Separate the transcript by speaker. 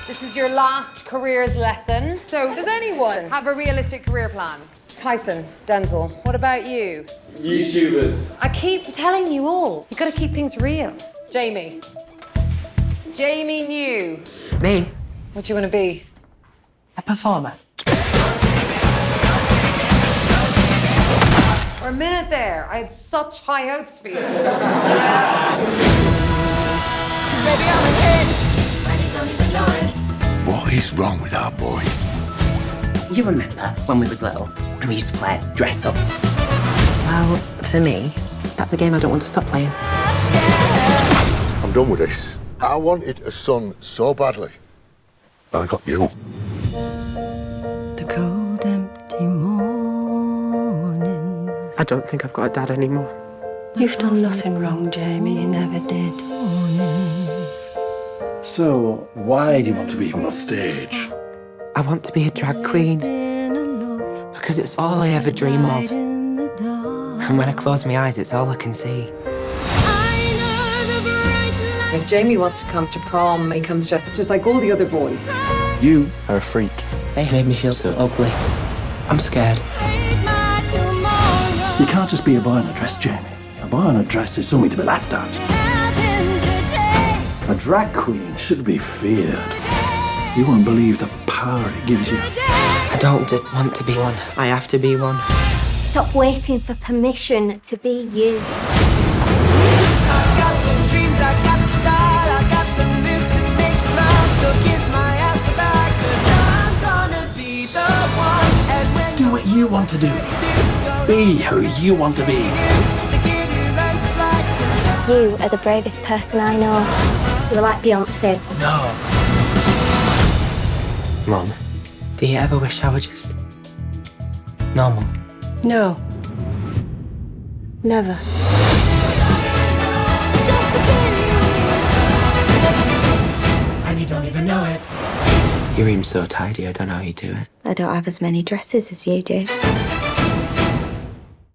Speaker 1: This is your last careers lesson. So, does anyone have a realistic career plan? Tyson, Denzel, what about you?
Speaker 2: YouTubers.
Speaker 1: I keep telling you all, you gotta keep things real. Jamie. Jamie New.
Speaker 3: Me?
Speaker 1: What do you want to be?
Speaker 3: A performer.
Speaker 1: For a minute there, I had such high hopes for you.
Speaker 4: What is wrong with our boy?
Speaker 3: You remember when we was little and we used to play dress up? Well, for me, that's a game I don't want to stop playing.
Speaker 4: I'm done with this. I wanted a son so badly. But I got you.
Speaker 5: The cold, empty mornings.
Speaker 3: I don't think I've got a dad anymore.
Speaker 5: You've done nothing wrong, Jamie. You never did.
Speaker 6: So, why do you want to be on stage?
Speaker 3: I want to be a drag queen because it's all I ever dream of. And when I close my eyes, it's all I can see.
Speaker 1: If Jamie wants to come to prom, he comes just like all the other boys.
Speaker 6: You are a freak.
Speaker 3: They made me feel so ugly. I'm scared.
Speaker 6: You can't just be a boy in a dress, Jamie. A boy in a dress is something to be laughed at. A drag queen should be feared. You won't believe the power it gives you.
Speaker 3: I don't just want to be one. I have to be one.
Speaker 7: Stop waiting for permission to be you.
Speaker 6: Do what you want to do. Be who you want to be.
Speaker 7: You are the bravest person I know. You're like Beyonce.
Speaker 6: No.
Speaker 3: Mum, do you ever wish I were just normal?
Speaker 5: No. Never.
Speaker 3: And you don't even know it. Your room's so tidy, I don't know how you do it.
Speaker 7: I don't have as many dresses as you do.